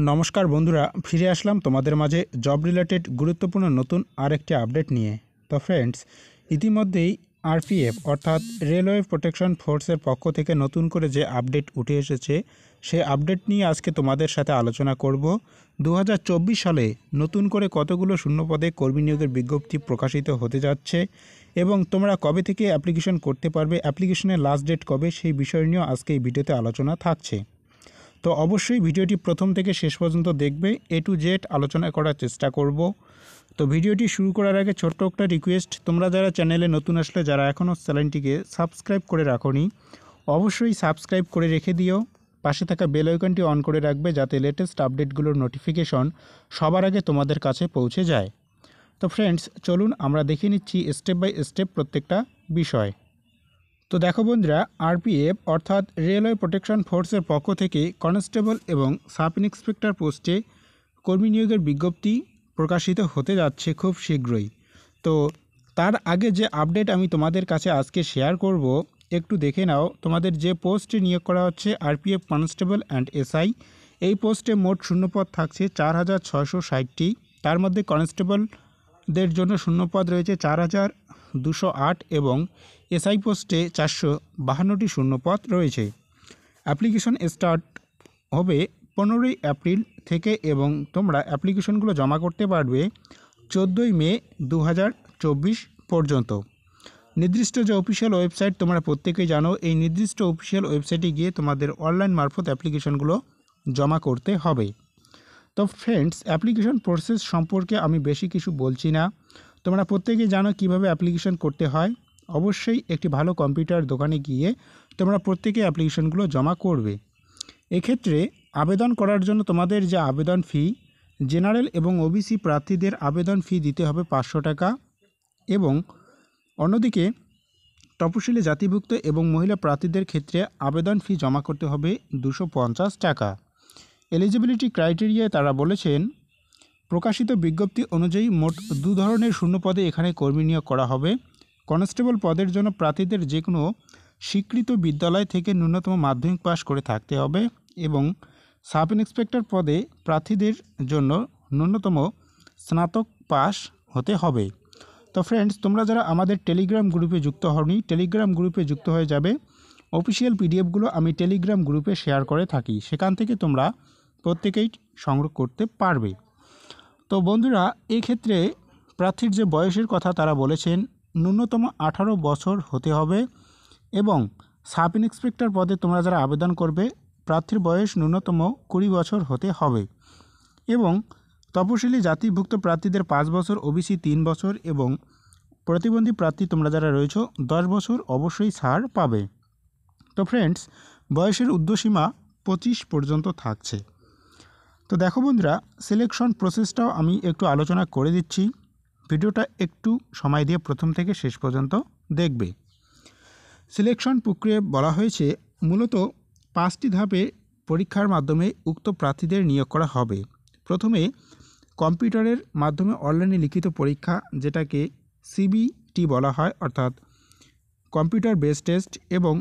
নমস্কার বন্ধুরা, ফিরে আসলাম তোমাদের মাঝে জব রিলেটেড গুরুত্বপূর্ণ নতুন আরেকটি আপডেট নিয়ে। তো ফ্রেন্ডস, ইতিমধ্যেই আরপিএফ অর্থাৎ রেলওয়ে প্রোটেকশন ফোর্সের পক্ষ থেকে নতুন করে যে আপডেট উঠে এসেছে, সেই আপডেট নিয়ে আজকে তোমাদের সাথে আলোচনা করব। 2024 সালে নতুন করে কতগুলো শূন্যপদে কর্মী নিয়োগের বিজ্ঞপ্তি প্রকাশিত হতে যাচ্ছে এবং তোমরা কবে থেকে অ্যাপ্লিকেশন করতে পারবে, অ্যাপ্লিকেশনের লাস্ট ডেট কবে, সেই বিষয় নিয়েও আজকে এই ভিডিওতে আলোচনা থাকছে। তো অবশ্যই ভিডিওটি প্রথম থেকে শেষ পর্যন্ত দেখবে, A to Z আলোচনা করার চেষ্টা করব। তো ভিডিওটি শুরু করার আগে ছোট্ট একটা রিকোয়েস্ট, তোমরা যারা চ্যানেলে নতুন আসলে, যারা এখনও চ্যানেলটিকে সাবস্ক্রাইব করে রাখোনি, অবশ্যই সাবস্ক্রাইব করে রেখে দিও। পাশে থাকা বেল আইকনটি অন করে রাখবে, যাতে লেটেস্ট আপডেটগুলোর নোটিফিকেশন সবার আগে তোমাদের কাছে পৌঁছে যায়। তো ফ্রেন্ডস, চলুন আমরা দেখে নিচ্ছি স্টেপ বাই স্টেপ প্রত্যেকটা বিষয়। তো দেখো বন্ধুরা, আরপিএফ অর্থাৎ রেলওয়ে প্রোটেকশন ফোর্সের পক্ষ থেকে কনস্টেবল এবং সাব ইন্সপেক্টর পোস্টে কর্মী নিয়োগের বিজ্ঞপ্তি প্রকাশিত হতে যাচ্ছে খুব শীঘ্রই। তো তার আগে যে আপডেট আমি তোমাদের কাছে আজকে শেয়ার করব, একটু দেখে নাও। তোমাদের যে পোস্টে নিয়োগ করা হচ্ছে আরপিএফ কনস্টেবল অ্যান্ড এসআই, এই পোস্টে মোট শূন্যপদ থাকছে 4660টি। তার মধ্যে কনস্টেবলদের জন্য শূন্যপদ রয়েছে 4208 এবং এসআই পোস্টে 452টি শূন্যপদ রয়েছে। অ্যাপ্লিকেশন স্টার্ট হবে 15ই এপ্রিল থেকে এবং তোমরা অ্যাপ্লিকেশনগুলো জমা করতে পারবে 14ই মে 2024 পর্যন্ত। নির্দিষ্ট যে অফিসিয়াল ওয়েবসাইট তোমরা প্রত্যেকেই জানো, এই নির্দিষ্ট অফিসিয়াল ওয়েবসাইটে গিয়ে তোমাদের অনলাইন মারফত অ্যাপ্লিকেশনগুলো জমা করতে হবে। তো ফ্রেন্ডস, অ্যাপ্লিকেশন প্রসেস সম্পর্কে আমি বেশি কিছু বলছি না, তোমরা প্রত্যেকেই জানো কিভাবে অ্যাপ্লিকেশন করতে হয়। অবশ্যই একটি ভালো কম্পিউটার দোকানে গিয়ে তোমরা প্রত্যেকে অ্যাপ্লিকেশনগুলো জমা করবে। এক্ষেত্রে আবেদন করার জন্য তোমাদের যে আবেদন ফি, জেনারেল এবং ওবিসি প্রার্থীদের আবেদন ফি দিতে হবে 500 টাকা এবং অন্যদিকে তপশিলি জাতিভুক্ত এবং মহিলা প্রার্থীদের ক্ষেত্রে আবেদন ফি জমা করতে হবে 250 টাকা। এলিজিবিলিটি ক্রাইটেরিয়ায় তারা বলেছেন, প্রকাশিত বিজ্ঞপ্তি অনুযায়ী মোট 2 ধরনের শূন্যপদে এখানে কর্মী নিয়োগ করা হবে। কনস্টেবল পদের জন্য প্রার্থীদের যে কোনো স্বীকৃত বিদ্যালয় থেকে ন্যূনতম মাধ্যমিক পাশ করে থাকতে হবে এবং সাব ইন্সপেক্টর পদে প্রার্থীদের জন্য ন্যূনতম স্নাতক পাশ হতে হবে। তো ফ্রেন্ডস, তোমরা যারা আমাদের টেলিগ্রাম গ্রুপে যুক্ত হওনি, টেলিগ্রাম গ্রুপে যুক্ত হয়ে যাবে। অফিসিয়াল পিডিএফগুলো আমি টেলিগ্রাম গ্রুপে শেয়ার করে থাকি, সেখান থেকে তোমরা প্রত্যেকেই সংগ্রহ করতে পারবে। তো বন্ধুরা, এক্ষেত্রে প্রার্থীর যে বয়সের কথা তারা বলেছেন, ন্যূনতম 18 বছর হতে হবে এবং সাব ইন্সপেক্টর পদে তোমরা যারা আবেদন করবে, প্রার্থীর বয়স ন্যূনতম 20 বছর হতে হবে এবং তপশিলি জাতিভুক্ত প্রার্থীদের 5 বছর, ওবিসি 3 বছর এবং প্রতিবন্ধী প্রার্থী তোমরা যারা রয়েছে 10 বছর অবশ্যই ছাড় পাবে। তো ফ্রেন্ডস, বয়সের ঊর্ধ্বসীমা 25 পর্যন্ত থাকছে। তো দেখো বন্ধুরা, সিলেকশন প্রসেসটাও আমি একটু আলোচনা করে দিচ্ছি, ভিডিওটা একটু সময় দিয়ে প্রথম থেকে শেষ পর্যন্ত দেখবে। সিলেকশন প্রক্রিয়ায় বলা হয়েছে, মূলত 5টি ধাপে পরীক্ষার মাধ্যমে উক্ত প্রার্থীদের নিয়োগ করা হবে। প্রথমে কম্পিউটারের মাধ্যমে অনলাইনে লিখিত পরীক্ষা, যেটাকে সিবিটি বলা হয়, অর্থাৎ কম্পিউটার বেস টেস্ট, এবং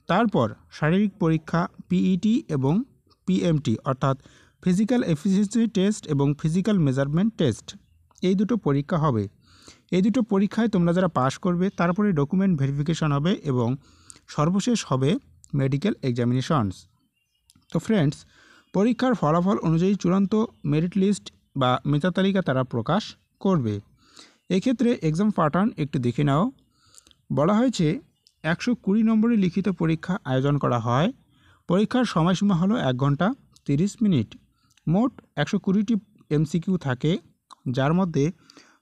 তারপর শারীরিক পরীক্ষা পিইটি এবং পিএমটি অর্থাৎ ফিজিক্যাল এফিসিয়েন্সি টেস্ট এবং ফিজিক্যাল মেজারমেন্ট টেস্ট। এই দুটো পরীক্ষা হবে। এই দুটো পরীক্ষায় তোমরা যারা পাশ করবে, তারপরে ডকুমেন্ট ভেরিফিকেশন হবে এবং সর্বশেষ হবে মেডিকেল এক্সামিনেশনস। তো ফ্রেন্ডস, পরীক্ষার ফলাফল অনুযায়ী চূড়ান্ত মেরিট লিস্ট বা মেধা তালিকা তারা প্রকাশ করবে। এক্ষেত্রে এক্সাম প্যাটার্ন একটু দেখে নাও। বলা হয়েছে 120 নম্বরের লিখিত পরীক্ষা আয়োজন করা হয়। পরীক্ষার সময়সীমা হলো 1 ঘন্টা 30 মিনিট। মোট 120টি এমসিকিউ থাকে, যার মধ্যে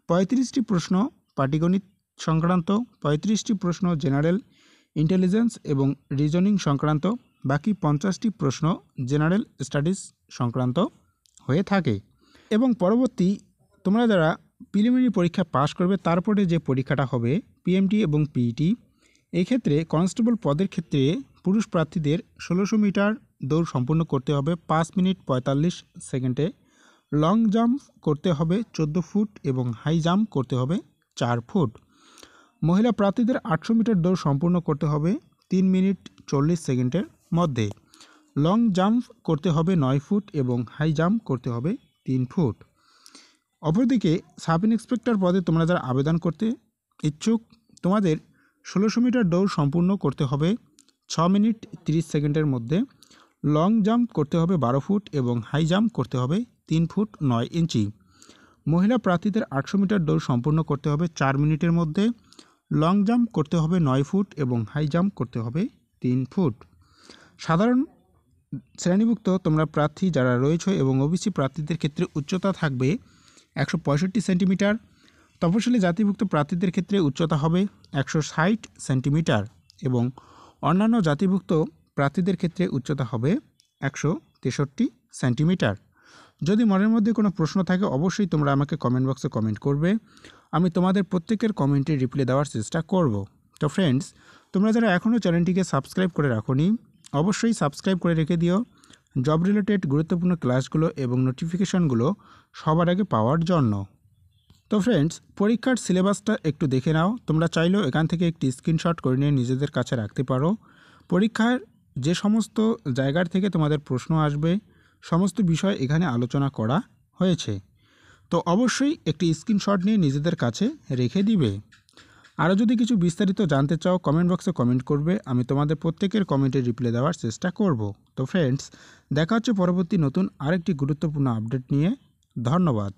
35টি প্রশ্ন পাটিগণিত সংক্রান্ত, 35টি প্রশ্ন জেনারেল ইন্টেলিজেন্স এবং রিজনিং সংক্রান্ত, বাকি 50টি প্রশ্ন জেনারেল স্টাডিজ সংক্রান্ত হয়ে থাকে। এবং পরবর্তী তোমরা যারা প্রিলিমিনারি পরীক্ষা পাশ করবে, তারপরে যে পরীক্ষাটা হবে পিএমটি এবং পিইটি। এই ক্ষেত্রে কনস্টেবল পদের ক্ষেত্রে পুরুষ প্রার্থীদের 1600 মিটার দৌড় সম্পূর্ণ করতে হবে 5 মিনিট 45 সেকেন্ডে, লং জাম্প করতে হবে 14 ফুট এবং হাই জাম্প করতে হবে 4 ফুট। মহিলা প্রার্থীদের 800 মিটার দৌড় সম্পূর্ণ করতে হবে 3 মিনিট 40 সেকেন্ডের মধ্যে। লং জাম্প করতে হবে 9 ফুট এবং হাই জাম্প করতে হবে 3 ফুট। অপরদিকে সাব ইন্সপেক্টর পদে তোমরা যারা আবেদন করতে ইচ্ছুক, তোমাদের 1600 মিটার দৌড় সম্পূর্ণ করতে হবে 6 মিনিট 30 সেকেন্ডের মধ্যে। লং জাম্প করতে হবে 12 ফুট এবং হাই জাম্প করতে হবে 3 ফুট 9 ইঞ্চি। মহিলা প্রার্থীদের 800 মিটার দৌড় সম্পূর্ণ করতে হবে 4 মিনিটের মধ্যে। লং জাম্প করতে হবে 9 ফুট এবং হাই জাম্প করতে হবে 3 ফুট। সাধারণ শ্রেণীভুক্ত তোমরা প্রার্থী যারা রয়েছে এবং ওবিসি প্রার্থীদের ক্ষেত্রে উচ্চতা থাকবে 165 সেন্টিমিটার। তপশিলি জাতিভুক্ত প্রার্থীদের ক্ষেত্রে উচ্চতা হবে 160 সেন্টিমিটার এবং অন্যান্য জাতিভুক্ত প্রার্থীদের ক্ষেত্রে উচ্চতা হবে 163 সেন্টিমিটার। যদি মনের মধ্যে কোনো প্রশ্ন থাকে অবশ্যই তোমরা আমাকে কমেন্ট বক্সে কমেন্ট করবে, আমি তোমাদের প্রত্যেকের কমেন্টে রিপ্লাই দেওয়ার চেষ্টা করব। তো ফ্রেন্ডস, তোমরা যারা এখনও চ্যানেলটিকে সাবস্ক্রাইব করে রাখোনি অবশ্যই সাবস্ক্রাইব করে রেখে দিও জব রিলেটেড গুরুত্বপূর্ণ ক্লাসগুলো এবং নোটিফিকেশানগুলো সবার আগে পাওয়ার জন্য। তো ফ্রেন্ডস, পরীক্ষার সিলেবাসটা একটু দেখে নাও। তোমরা চাইলেও এখান থেকে একটি স্ক্রিনশট করে নিয়ে নিজেদের কাছে রাখতে পারো। পরীক্ষার যে সমস্ত জায়গার থেকে তোমাদের প্রশ্ন আসবে সমস্ত বিষয় এখানে আলোচনা করা হয়েছে। তো অবশ্যই একটি স্ক্রিনশট নিয়ে নিজেদের কাছে রেখে দিবে। আরও যদি কিছু বিস্তারিত জানতে চাও কমেন্ট বক্সে কমেন্ট করবে, আমি তোমাদের প্রত্যেকের কমেন্টে রিপ্লাই দেওয়ার চেষ্টা করব। তো ফ্রেন্ডস, দেখা হচ্ছে পরবর্তী নতুন আরেকটি গুরুত্বপূর্ণ আপডেট নিয়ে। ধন্যবাদ।